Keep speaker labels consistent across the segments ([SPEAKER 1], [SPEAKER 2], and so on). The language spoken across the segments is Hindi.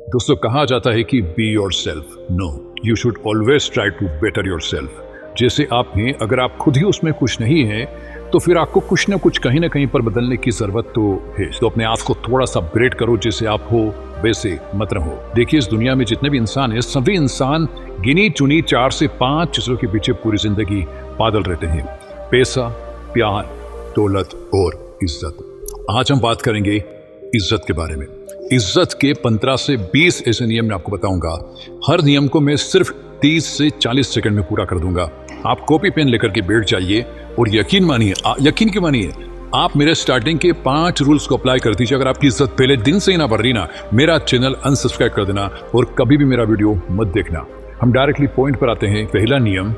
[SPEAKER 1] दोस्तों, कहा जाता है कि be yourself. No, you should always try to better yourself. जैसे आप हैं, अगर आप खुद ही उसमें खुश नहीं हैं तो फिर आपको कुछ ना कुछ कहीं ना कहीं पर बदलने की जरूरत तो है। तो अपने आप को थोड़ा सा अपग्रेड करो, जैसे आप हो वैसे मत रहो। देखिए, इस दुनिया में जितने भी इंसान हैं, सभी इंसान गिनी चुनी 4 से 5 चीजों के पीछे पूरी जिंदगी पागल रहते हैं। पैसा, प्यार, दौलत और इज्जत। आज हम बात करेंगे इज्जत के बारे में। इज्जत के 15 से 20 ऐसे नियम मैं आपको बताऊंगा। हर नियम को मैं सिर्फ 30 से 40 सेकंड में पूरा कर दूंगा। आप कॉपी पेन लेकर के बैठ जाइए और यकीन मानिए, यकीन की मानिए, आप मेरे स्टार्टिंग के 5 रूल्स को अप्लाई कर दीजिए। अगर आपकी इज्जत पहले दिन से ही ना बढ़ रही ना, मेरा चैनल अनसब्सक्राइब कर देना और कभी भी मेरा वीडियो मत देखना। हम डायरेक्टली पॉइंट पर आते हैं। पहला नियम,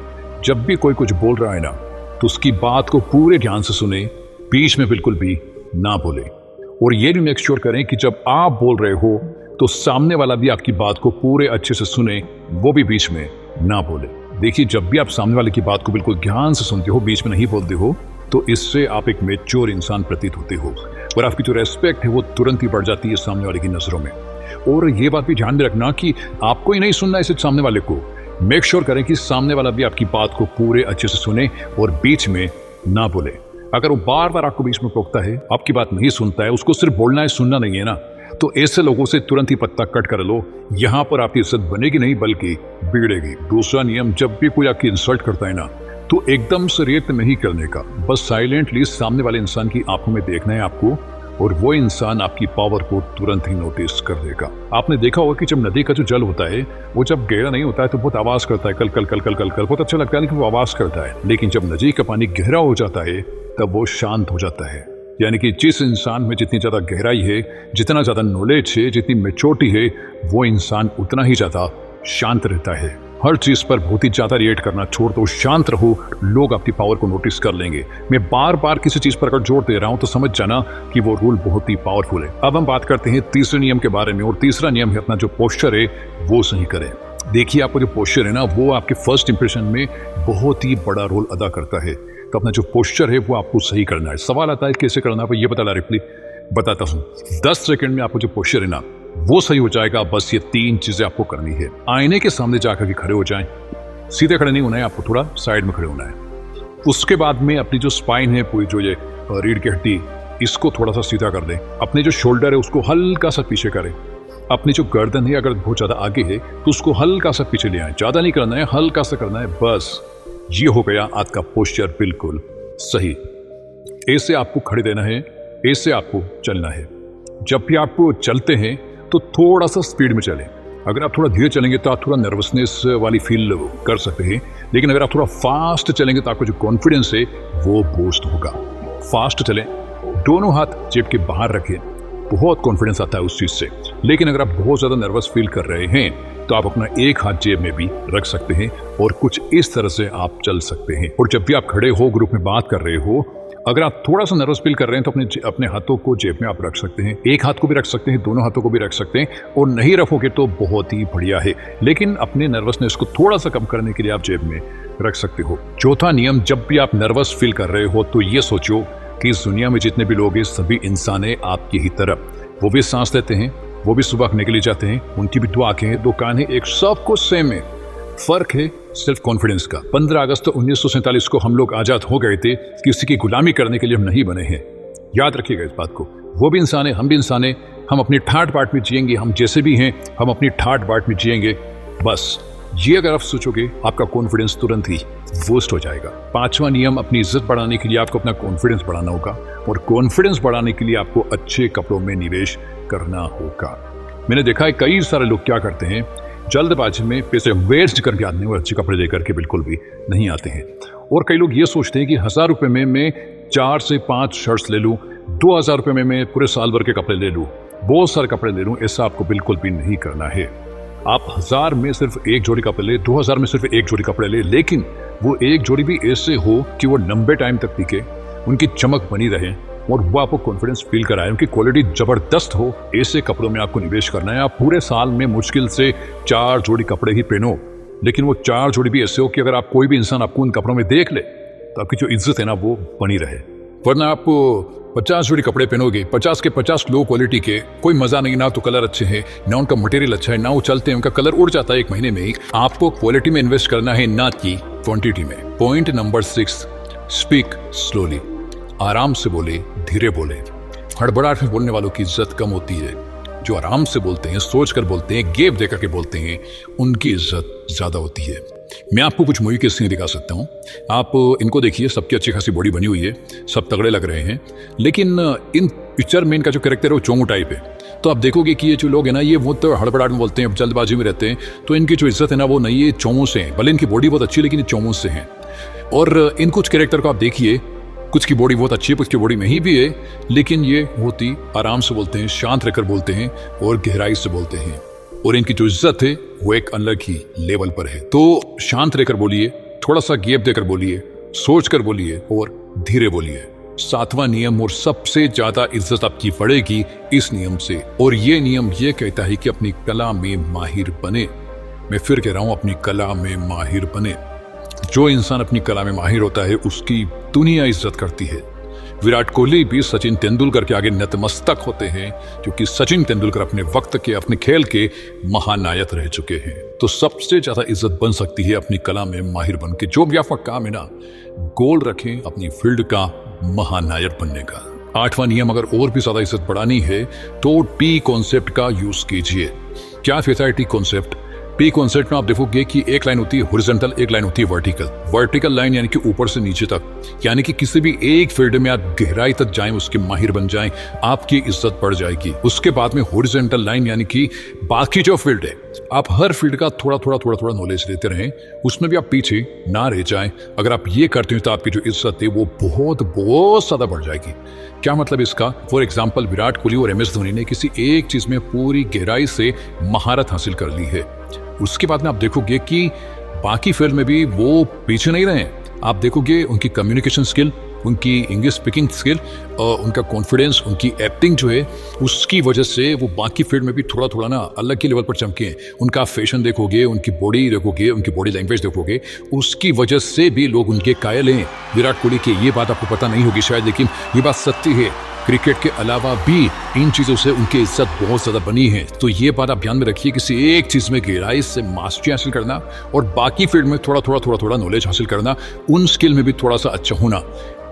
[SPEAKER 1] जब भी कोई कुछ बोल रहा है ना, तो उसकी बात को पूरे ध्यान से सुने, बीच में बिल्कुल भी ना बोले। और ये भी मेक श्योर करें कि जब आप बोल रहे हो तो सामने वाला भी आपकी बात को पूरे अच्छे से सुने, वो भी बीच में ना बोले। देखिए, जब भी आप सामने वाले की बात को बिल्कुल ध्यान से सुनते हो, बीच में नहीं बोलते हो, तो इससे आप एक मैच्योर इंसान प्रतीत होते हो और आपकी जो रेस्पेक्ट है वो तुरंत ही बढ़ जाती है सामने वाले की नजरों में। और ये बात भी ध्यान में रखना कि आपको ही नहीं सुनना है सिर्फ सामने वाले को। मेक श्योर करें कि सामने वाला भी आपकी बात को पूरे अच्छे से सुने और बीच में ना बोले। अगर वो बार बार आपको बीच में टोकता है, आपकी बात नहीं सुनता है, उसको सिर्फ बोलना है, सुनना नहीं है ना, तो ऐसे लोगों से तुरंत ही पत्ता कट कर लो। यहां पर आपकी इज्जत बनेगी नहीं बल्कि बिगड़ेगी। दूसरा नियम, जब भी कोई आपकी इंसल्ट करता है ना, तो एकदम से रिएक्ट नहीं करने का, बस साइलेंटली सामने वाले इंसान की आंखों में देखना है आपको, और वो इंसान आपकी पावर को तुरंत ही नोटिस कर देगा। आपने देखा होगा कि जब नदी का जो जल होता है वो जब गहरा नहीं होता है तो बहुत आवाज करता है, कल कल कल कल कल कल, बहुत अच्छा लगता है, लेकिन वो आवाज करता है। लेकिन जब नदी का पानी गहरा हो जाता है तब वो शांत हो जाता है। यानी कि जिस इंसान में जितनी ज्यादा गहराई है, जितना ज्यादा नॉलेज है, जितनी मैच्योरिटी है, वो इंसान उतना ही ज्यादा शांत रहता है। हर चीज पर बहुत ही ज्यादा रिएक्ट करना छोड़ दो, शांत रहो, लोग आपकी पावर को नोटिस कर लेंगे। मैं बार बार किसी चीज पर अगर जोर दे रहा हूं तो समझ जाना कि वो रूल बहुत ही पावरफुल है। अब हम बात करते हैं तीसरे नियम के बारे में, और तीसरा नियम है अपना जो पोस्चर है वो सही करें। देखिए, आपका जो पोस्चर है ना, वो आपके फर्स्ट इंप्रेशन में बहुत ही बड़ा रोल अदा करता है। तो अपना जो पोस्चर है वो आपको सही करना है। सवाल आता है कैसे करना है, ये बता डायरेक्टली बताता हूँ। 10 सेकंड में आपको जो पोस्चर है ना वो सही हो जाएगा। बस ये 3 चीजें आपको करनी है। आईने के सामने जाकर के खड़े हो जाएं। सीधे खड़े नहीं होना है, आपको थोड़ा साइड में खड़े होना है। उसके बाद में अपनी जो स्पाइन है, पूरी जो ये रीढ़ की हड्डी, इसको थोड़ा सा सीधा कर दें। अपने जो शोल्डर है उसको हल्का सा पीछे करें। अपनी जो गर्दन है अगर बहुत ज्यादा आगे है तो उसको हल्का सा पीछे ले आए। ज्यादा नहीं करना है, हल्का सा करना है, बस। ये हो गया आपका पोस्चर बिल्कुल सही। ऐसे आपको खड़े देना है, ऐसे आपको चलना है। जब भी आप चलते हैं तो थोड़ा सा स्पीड में चलें। अगर आप थोड़ा धीरे चलेंगे तो आप थोड़ा नर्वसनेस वाली फील कर सकते हैं, लेकिन अगर आप थोड़ा फास्ट चलेंगे तो आपका जो कॉन्फिडेंस है वो बूस्ट होगा। फास्ट चलें, दोनों हाथ जेब के बाहर रखें, बहुत कॉन्फिडेंस आता है उस चीज से। लेकिन अगर आप बहुत ज्यादा नर्वस फील कर रहे हैं तो आप अपना एक हाथ जेब में भी रख सकते हैं और कुछ इस तरह से आप चल सकते हैं। और जब भी आप खड़े हो, ग्रुप में बात कर रहे हो, अगर आप थोड़ा सा नर्वस फील कर रहे हैं तो अपने हाथों को जेब में आप रख सकते हैं। एक हाथ को भी रख सकते हैं, दोनों हाथों को भी रख सकते हैं, और नहीं रखोगे तो बहुत ही बढ़िया है। लेकिन अपने नर्वसनेस को थोड़ा सा कम करने के लिए आप जेब में रख सकते हो। चौथा नियम, जब भी आप नर्वस फील कर रहे हो तो ये सोचो कि इस दुनिया में जितने भी लोग हैं सभी इंसान हैं आपकी ही तरह। वो भी सांस लेते हैं, वो भी सुबह के लिए जाते हैं, उनकी भी 2 आंखें हैं, 2 कान हैं, एक सब कुछ सेम है। फर्क है सिर्फ कॉन्फिडेंस का। 15 अगस्त 1947 को हम लोग आजाद हो गए थे, किसी की गुलामी करने के लिए हम नहीं बने हैं। याद रखिएगा इस बात को। वो भी इंसान है, हम भी इंसान है। हम अपनी ठाट बाट में जिएंगे, हम जैसे भी हैं हम अपनी ठाट बाट में जिएंगे। बस ये अगर आप सोचोगे, आपका कॉन्फिडेंस तुरंत ही बूस्ट हो जाएगा। 5वां नियम, अपनी इज्जत बढ़ाने के लिए आपको अपना कॉन्फिडेंस बढ़ाना होगा, और कॉन्फिडेंस बढ़ाने के लिए आपको अच्छे कपड़ों में निवेश करना होगा। मैंने देखा है कई सारे लोग क्या करते हैं, जल्दबाजी में पैसे वेस्ट करके आते हैं और अच्छे कपड़े लेकर के बिल्कुल भी नहीं आते हैं। और कई लोग ये सोचते हैं कि 1000 रुपए में मैं 4 से 5 शर्ट्स ले लूँ, 2000 रुपए में मैं पूरे साल भर के कपड़े ले लूँ, बहुत सारे कपड़े ले लूँ। ऐसा आपको बिल्कुल भी नहीं करना है। आप 1000 में सिर्फ 1 जोड़ी कपड़े ले, 2000 में सिर्फ 1 जोड़ी कपड़े ले, लेकिन वो 1 जोड़ी भी ऐसे हो कि वो लंबे टाइम तक टिके, उनकी चमक बनी रहे और वो आपको कॉन्फिडेंस फील कराए, उनकी क्वालिटी जबरदस्त हो। ऐसे कपड़ों में आपको निवेश करना है। आप पूरे साल में मुश्किल से 4 जोड़ी कपड़े ही पहनो, लेकिन वो 4 जोड़ी भी ऐसे हो कि अगर आप कोई भी इंसान आपको उन कपड़ों में देख ले तो आपकी जो इज्जत है ना वो बनी रहे। वरना आप 50 जोड़ी कपड़े पहनोगे, 50 के 50 लो क्वालिटी के, कोई मजा नहीं, ना तो कलर अच्छे हैं, ना उनका मटेरियल अच्छा है, ना वो चलते हैं, उनका कलर उड़ जाता है 1 महीने में ही। आपको क्वालिटी में इन्वेस्ट करना है, ना कि क्वांटिटी में। Point number 6, speak slowly. आराम से बोले, धीरे बोले। हड़बड़ाहट में बोलने वालों की इज्जत कम होती है। जो आराम से बोलते हैं, सोच कर बोलते हैं, गैप देकर के बोलते हैं, उनकी इज्जत ज्यादा होती है। मैं आपको कुछ मूवी के सीन दिखा सकता हूँ। आप इनको देखिए, सबकी अच्छी खासी बॉडी बनी हुई है, सब तगड़े लग रहे हैं, लेकिन इन पिक्चर में इनका जो कैरेक्टर है वो चोंगू टाइप है। तो आप देखोगे कि ये जो लोग हैं ना, ये बहुत हड़बड़ाहट में बोलते हैं, जल्दबाजी में रहते हैं, तो इनकी जो इज्जत है ना वो नहीं, ये चोंगू से है। भले इनकी बॉडी बहुत अच्छी है, लेकिन ये चोंगू से हैं। और इन कुछ कैरेक्टर को आप देखिए, कुछ की बॉडी बहुत अच्छी है, कुछ की बॉडी नहीं भी है, लेकिन ये बहुत ही आराम से बोलते हैं, शांत रहकर बोलते हैं और गहराई से बोलते हैं। और इनकी जो इज्जत है वो एक अलग ही लेवल पर है। तो शांत रहकर बोलिए, थोड़ा सा गैप देकर बोलिए, सोच कर बोलिए और धीरे बोलिए। 7वां नियम, और सबसे ज्यादा इज्जत आपकी बढ़ेगी इस नियम से। और ये नियम ये कहता है कि अपनी कला में माहिर बने। मैं फिर कह रहा हूं, अपनी कला में माहिर बने। जो इंसान अपनी कला में माहिर होता है उसकी दुनिया इज्जत करती है। विराट कोहली भी सचिन तेंदुलकर के आगे नतमस्तक होते हैं, क्योंकि सचिन तेंदुलकर अपने वक्त के, अपने खेल के महानायक रह चुके हैं। तो सबसे ज्यादा इज्जत बन सकती है अपनी कला में माहिर बन के। जो भी आपका काम है ना, गोल रखें अपनी फील्ड का महानायक बनने का। 8वां नियम, अगर और भी ज्यादा इज्जत बढ़ानी है तो टी कॉन्सेप्ट का यूज कीजिए। क्या कहता है टी कॉन्सेप्ट? पी कॉन्सेप्ट में आप देखोगे कि एक लाइन होती है हॉरिजॉन्टल, एक लाइन होती है वर्टिकल। वर्टिकल लाइन यानी कि ऊपर से नीचे तक, यानी कि किसी भी एक फील्ड में आप गहराई तक जाएं, उसके माहिर बन जाएं, आपकी इज्जत बढ़ जाएगी। उसके बाद में हॉरिजॉन्टल लाइन यानी कि बाकी जो फील्ड है, आप हर फील्ड का थोड़ा थोड़ा नॉलेज लेते रहें, उसमें भी आप पीछे ना रह जाएं। अगर आप ये करते हैं तो आपकी जो इज्जत है वो बहुत ज्यादा बढ़ जाएगी। क्या मतलब इसका? फॉर एग्जाम्पल, विराट कोहली और MS धोनी ने किसी एक चीज में पूरी गहराई से महारत हासिल कर ली है। उसके बाद में आप देखोगे कि बाकी फील्ड में भी वो पीछे नहीं रहे। आप देखोगे उनकी कम्युनिकेशन स्किल, उनकी इंग्लिश स्पीकिंग स्किल, उनका कॉन्फिडेंस, उनकी एक्टिंग जो है, उसकी वजह से वो बाकी फील्ड में भी थोड़ा ना अलग के लेवल पर चमके हैं। उनका फैशन देखोगे, उनकी बॉडी देखोगे, उनकी बॉडी लैंग्वेज देखोगे, उसकी वजह से भी लोग उनके कायल हैं। विराट कोहली की ये बात आपको पता नहीं होगी शायद, लेकिन ये बात सत्य है। क्रिकेट के अलावा भी इन चीजों से उनकी इज्जत बहुत ज्यादा बनी है। तो ये बात आप ध्यान में रखिए, किसी एक चीज में गहराई से मास्टरी हासिल करना और बाकी फील्ड में थोड़ा नॉलेज हासिल करना, उन स्किल में भी थोड़ा सा अच्छा होना,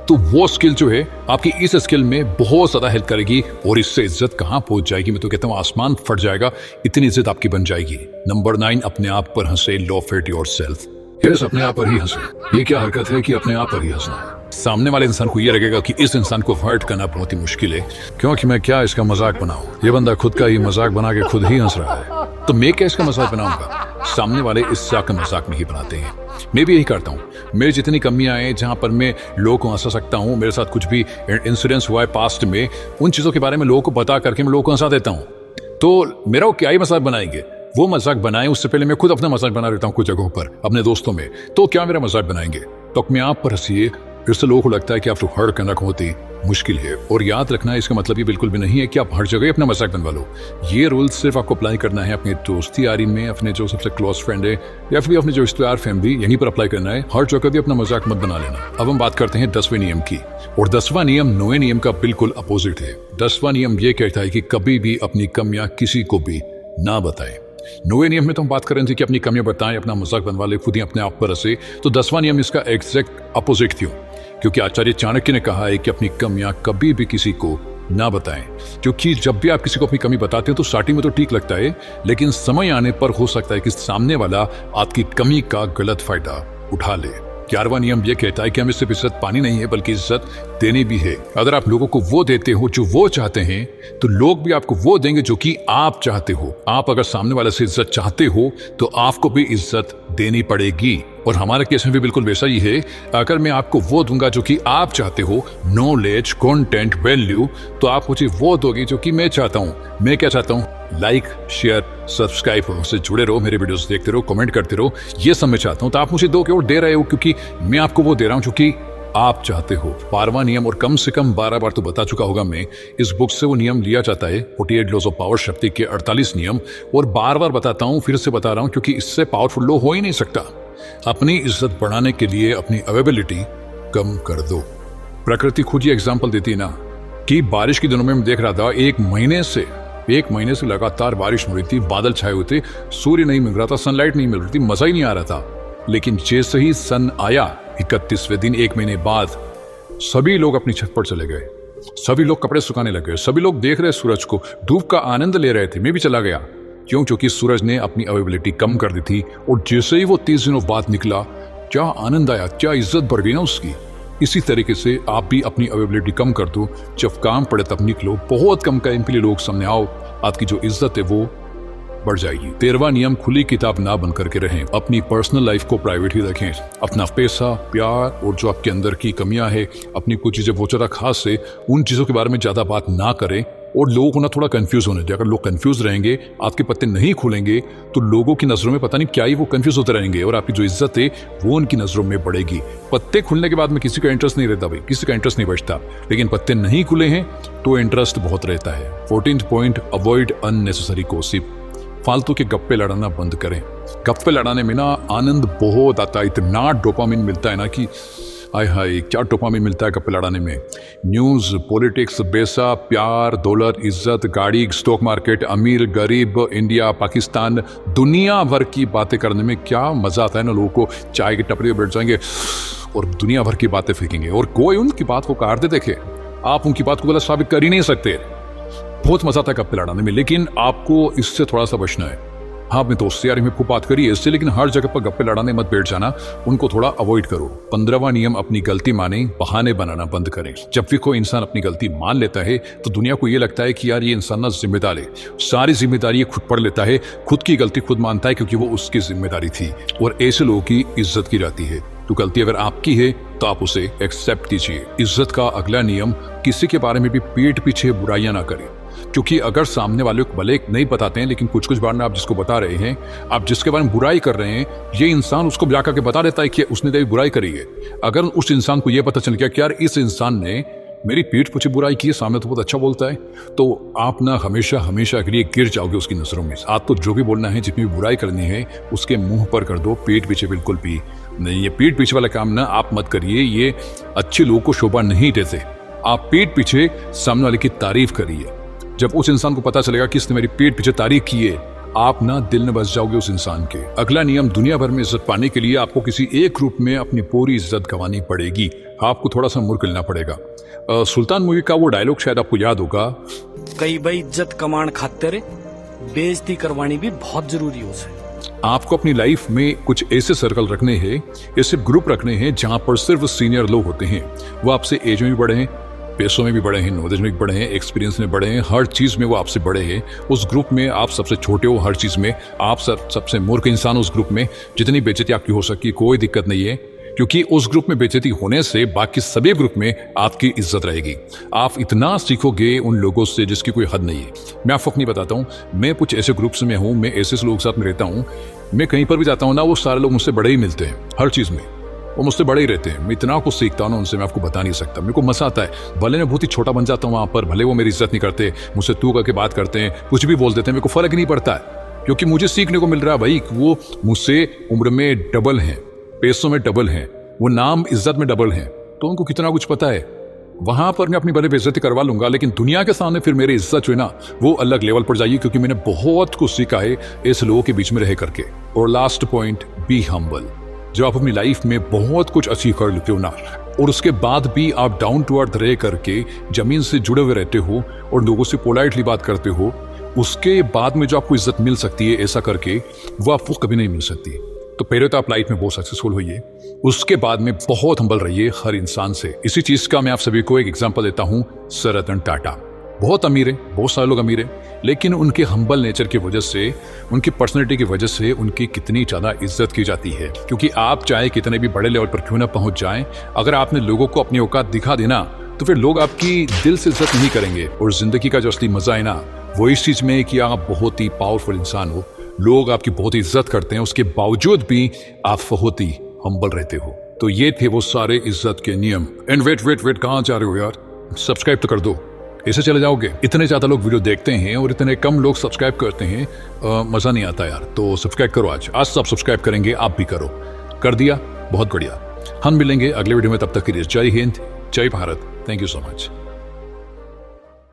[SPEAKER 1] तो वो स्किल जो है आपकी इस स्किल में बहुत ज्यादा हेल्प करेगी। और इससे इज्जत कहां पहुंच जाएगी, मैं तो कहता हूं आसमान फट जाएगा, इतनी इज्जत आपकी बन जाएगी। नंबर 9, अपने आप पर हंसे, लॉफ एट योरसेल्फ। यस, अपने आप पर ही हंसे। ये क्या हरकत है कि अपने आप पर ही हंसना? सामने वाले इंसान को ये लगेगा कि इस इंसान को हर्ट करना बहुत ही मुश्किल है, क्योंकि मैं क्या इसका मजाक बनाऊं, ये बंदा खुद का ही मजाक बना के खुद ही हंस रहा है, तो मैं क्या इसका मजाक बनाऊंगा? सामने वाले इस का मजाक नहीं बनाते हैं। मैं भी यही करता हूँ। मेरी जितनी कमियां हैं, जहां पर मैं लोगों को हंसा सकता हूँ, मेरे साथ कुछ भी इंसिडेंस हुआ है पास्ट में, उन चीजों के बारे में लोगों को बता करके मैं लोगों को हंसा देता हूँ। तो मेरा वो क्या ही मजाक बनाएंगे? वो मजाक बनाए उससे पहले मैं खुद अपना मजाक बना देता हूँ कुछ जगहों पर अपने दोस्तों में। तो क्या मेरा मजाक बनाएंगे? तो अपने आप पर हंसिए। इससे लोगों को लगता है कि आप लोग हर्ट करना बहुत ही मुश्किल है। और याद रखना, इसका मतलब ये बिल्कुल भी नहीं है कि आप हर जगह अपना मजाक बनवा लो। ये रूल सिर्फ आपको अप्लाई करना है अपने दोस्ती यारी में, अपने जो सबसे क्लोज फ्रेंड है, या फिर अपने जो रिश्तेदार फैमिली, यहीं पर अप्लाई करना है। हर जगह भी अपना मजाक मत बना लेना। अब हम बात करते हैं 10वें नियम की। और 10वां नियम 9वें नियम का बिल्कुल अपोजिट है। 10वां नियम ये कहता है कि कभी भी अपनी कमियां किसी को भी ना बताएं। 9वें नियम में तो हम बात कर रहे थे कि अपनी कमियां बताएं, अपना मजाक बनवा ले, खुद ही अपने आप पर हंसे। तो 10वां नियम इसका एग्जैक्ट अपोजिट क्यों? क्योंकि आचार्य चाणक्य ने कहा है कि अपनी कमियां कभी भी किसी को ना बताएं। क्योंकि जब भी आप किसी को अपनी कमी बताते हैं तो स्टार्टिंग में तो ठीक लगता है, लेकिन समय आने पर हो सकता है कि सामने वाला आपकी कमी का गलत फायदा उठा ले। 11वां नियम यह कहता है कि हमें सिर्फ इज्जत पानी नहीं है, बल्कि इज्जत देनी भी है। अगर आप लोगों को वो देते हो जो वो चाहते हैं, तो लोग भी आपको वो देंगे जो कि आप चाहते हो। आप अगर सामने वाले से इज्जत चाहते हो तो आपको भी इज्जत देनी पड़ेगी। और हमारे केस में भी बिल्कुल वैसा ही है। अगर मैं आपको वो दूंगा जो कि आप चाहते हो, नॉलेज, कंटेंट, वैल्यू, तो आप मुझे वो दोगे जो कि मैं चाहता हूँ। मैं क्या चाहता हूँ? लाइक, शेयर, सब्सक्राइब से जुड़े रहो, मेरे वीडियोस देखते रहो, कमेंट करते रहो, ये सब मैं चाहता हूँ। तो आप मुझे दोगे और दे रहे हो, क्योंकि मैं आपको वो दे रहा हूँ जो कि आप चाहते हो। 12वां नियम, और कम से कम 12 बार तो बता चुका होगा मैं, इस बुक से वो नियम लिया जाता है 48 लॉज ऑफ पावर, शक्ति के 48 नियम। और बार बार बताता हूँ, फिर से बता रहा हूँ, क्योंकि इससे पावरफुल लो हो ही नहीं सकता। अपनी इज्जत बढ़ाने के लिए अपनी अवेबिलिटी कम कर दो। प्रकृति खुद ही एग्जाम्पल देती है ना कि बारिश के दिनों में मैं देख रहा था एक महीने से लगातार बारिश हो रही थी, बादल छाए हुए थे, सूर्य नहीं मिल रहा था, सनलाइट नहीं मिल रही थी, मजा ही नहीं आ रहा था। लेकिन जैसे ही सन आया 31वें दिन, एक महीने बाद, सभी लोग अपनी छत पर चले गए, सभी लोग कपड़े सुखाने लगे, सभी लोग देख रहे सूरज को, धूप का आनंद ले रहे थे। मैं भी चला गया, क्योंकि सूरज ने अपनी अवेलेबिलिटी कम कर दी थी। और जैसे ही वो 30 दिनों बाद निकला, क्या आनंद आया, क्या इज्जत बढ़ गई ना उसकी। इसी तरीके से आप भी अपनी अवेलेबिलिटी कम कर दो, जब काम पड़े तब निकलो, बहुत कम टाइम के लिए लोग सामने आओ, आपकी जो इज्जत है वो बढ़ जाएगी। 13वां नियम, खुली किताब ना बन करके रहें, अपनी पर्सनल लाइफ को प्राइवेट ही रखें। अपना पैसा, प्यार और जो आपके अंदर की कमियां है, अपनी कुछ चीजें बहुत ज्यादा खास है, उन चीजों के बारे में ज्यादा बात ना करें और लोगों को ना थोड़ा कंफ्यूज होने दें। अगर लोग कंफ्यूज रहेंगे, आपके पत्ते नहीं खुलेंगे, तो लोगों की नजरों में पता नहीं क्या ही वो कंफ्यूज होते रहेंगे और आपकी जो इज्जत है वो उनकी नजरों में बढ़ेगी। पत्ते खुलने के बाद में किसी का इंटरेस्ट नहीं रहता भाई, किसी का इंटरेस्ट नहीं बचता, लेकिन पत्ते नहीं खुले हैं तो इंटरेस्ट बहुत रहता है। 14th point, avoid unnecessary gossip. फालतू के गप्पे लड़ाना बंद करें। गप्पे लड़ाने में ना आनंद बहुत आता है, इतना डोपामिन मिलता है ना कि हाय हाय, क्या डोपामिन मिलता है गप्पे लड़ाने में। न्यूज़, पॉलिटिक्स, पैसा, प्यार, दौलत, इज्जत, गाड़ी, स्टॉक मार्केट, अमीर गरीब, इंडिया पाकिस्तान, दुनिया भर की बातें करने में क्या मजा आता है ना। लोगों को चाय की टपरी पर बैठ जाएंगे और दुनिया भर की बातें फेंकेंगे और कोई उनकी बात को काटते देखे, आप उनकी बात को गलत साबित कर ही नहीं सकते। बहुत मजा आता है गप्पे लड़ाने में, लेकिन आपको इससे थोड़ा सा बचना है। हाँ, अपने दोस्त यार में खूब बात करिए इससे, लेकिन हर जगह पर गप्पे लड़ाने मत बैठ जाना, उनको थोड़ा अवॉइड करो। 15वां नियम, अपनी गलती माने, बहाने बनाना बंद करें। जब भी कोई इंसान अपनी गलती मान लेता है तो दुनिया को ये लगता है कि यार ये इंसान ना जिम्मेदार है, सारी जिम्मेदारी खुद पर लेता है, खुद की गलती खुद मानता है क्योंकि वो उसकी जिम्मेदारी थी। और ऐसे लोगों की इज्जत की जाती है। तो गलती अगर आपकी है तो आप उसे एक्सेप्ट कीजिए। इज्जत का अगला नियम, किसी के बारे में भी पीठ पीछे बुराइयां ना करें। क्योंकि अगर सामने वाले को भले नहीं बताते हैं, लेकिन कुछ बार में आप जिसको बता रहे हैं, आप जिसके बारे में बुराई कर रहे हैं, ये इंसान उसको जाकर के बता देता है कि उसने तेरी बुराई करी है। अगर उस इंसान को ये पता चल गया कि यार इस इंसान ने मेरी पीठ पीछे बुराई की है, सामने तो बहुत अच्छा बोलता है, तो आप ना हमेशा हमेशा के लिए गिर जाओगे उसकी नजरों में। आपको जो भी बोलना है, जितनी भी बुराई करनी है, उसके मुंह पर कर दो, पीठ पीछे बिल्कुल भी नहीं। ये पीठ पीछे वाला काम ना आप मत करिए, ये अच्छे लोगों को शोभा नहीं देते। आप पीठ पीछे सामने वाले की तारीफ करिए। जब उस इंसान को पता चलेगा कि इसने मेरी पीठ पीछे तारीफ की है, आप ना दिल में बस जाओगे उस इंसान के। अगला नियम, दुनिया भर में इज्जत पाने के लिए आपको किसी एक ग्रुप में अपनी पूरी इज्जत गंवानी पड़ेगी, आपको थोड़ा सा मुर्ख लेना पड़ेगा। सुल्तान मूवी का वो डायलॉग शायद आपको याद होगा,
[SPEAKER 2] कई भाई इज्जत कमाण खातिर बेइज्जती करवानी भी बहुत जरूरी हो से।
[SPEAKER 1] आपको अपनी लाइफ में कुछ ऐसे सर्कल रखने हैं, ऐसे ग्रुप रखने हैं जहां पर सिर्फ सीनियर लोग होते हैं। वो आपसे एज में भी बड़े हैं, पैसों में भी बड़े हैं, नॉलेज में भी बड़े हैं, एक्सपीरियंस में बड़े हैं, हर चीज में वो आपसे बड़े हैं। उस ग्रुप में आप सबसे छोटे हो, हर चीज में आप सबसे मूर्ख इंसान। उस ग्रुप में जितनी बेइज्जती आपकी हो सकती है, कोई दिक्कत नहीं है, क्योंकि उस ग्रुप में बेइज्जती होने से बाकी सभी ग्रुप में आपकी इज्जत रहेगी। आप इतना सीखोगे उन लोगों से जिसकी कोई हद नहीं है। मैं आपको अपनी बताता हूँ, मैं कुछ ऐसे ग्रुप्स में हूँ, मैं ऐसे लोगों के साथ में रहता हूँ, मैं कहीं पर भी जाता हूँ ना, वो सारे लोग मुझसे बड़े ही मिलते हैं, हर चीज में वो मुझसे बड़े ही रहते हैं। मैं इतना कुछ सीखता हूँ ना उनसे, मैं आपको बता नहीं सकता। मेरे को मजा आता है, भले मैं बहुत ही छोटा बन जाता हूँ वहाँ पर, भले वो मेरी इज्जत नहीं करते, मुझसे तू करके बात करते हैं, कुछ भी बोल देते हैं, मेरे को फर्क नहीं पड़ता है, क्योंकि मुझे सीखने को मिल रहा है भाई। वो मुझसे उम्र में डबल हैं, पैसों में डबल हैं, वो नाम इज्जत में डबल हैं, तो उनको कितना कुछ पता है। वहां पर मैं अपनी भले बेइज्जती करवा लूंगा, लेकिन दुनिया के सामने फिर मेरी इज्जत जो है ना, वो अलग लेवल पर जाएगी, क्योंकि मैंने बहुत कुछ सीखा है ऐसे लोगों के बीच में रह करके। और लास्ट पॉइंट, बी हम्बल। जब आप अपनी लाइफ में बहुत कुछ अचीव कर लेते हो ना, और उसके बाद भी आप डाउन टू अर्थ रह करके जमीन से जुड़े हुए रहते हो और लोगों से पोलाइटली बात करते हो, उसके बाद में जो आपको इज्जत मिल सकती है ऐसा करके, वो आपको कभी नहीं मिल सकती। तो पहले तो आप लाइफ में बहुत सक्सेसफुल होइए, उसके बाद में बहुत हम्बल रहिए हर इंसान से। इसी चीज का मैं आप सभी को एक एग्जांपल देता हूं। सर रतन टाटा बहुत अमीर है, बहुत सारे लोग अमीर हैं, लेकिन उनके हम्बल नेचर की वजह से, उनकी पर्सनैलिटी की वजह से उनकी कितनी ज़्यादा इज्जत की जाती है। क्योंकि आप चाहे कितने भी बड़े लेवल पर क्यों ना पहुंच जाएं, अगर आपने लोगों को अपनी औकात दिखा देना, तो फिर लोग आपकी दिल से इज्जत नहीं करेंगे। और जिंदगी का जो असली मजा है ना, वो इस चीज में है कि आप बहुत ही पावरफुल इंसान हो, लोग आपकी बहुत ही इज्जत करते हैं, उसके बावजूद भी आप बहुत ही हम्बल रहते हो। तो ये थे वो सारे इज्जत के नियम। एंड वेट कहाँ जा रहे हो यार, सब्सक्राइब तो कर दो, ऐसे चले जाओगे। इतने ज्यादा लोग वीडियो देखते हैं और इतने कम लोग सब्सक्राइब करते हैं, मजा नहीं आता यार। तो सब्सक्राइब करो, आज सब सब्सक्राइब करेंगे, आप भी करो। कर दिया, बहुत बढ़िया। हम मिलेंगे अगले वीडियो में, तब तक के लिए जय हिंद, जय Bharat, thank you so much.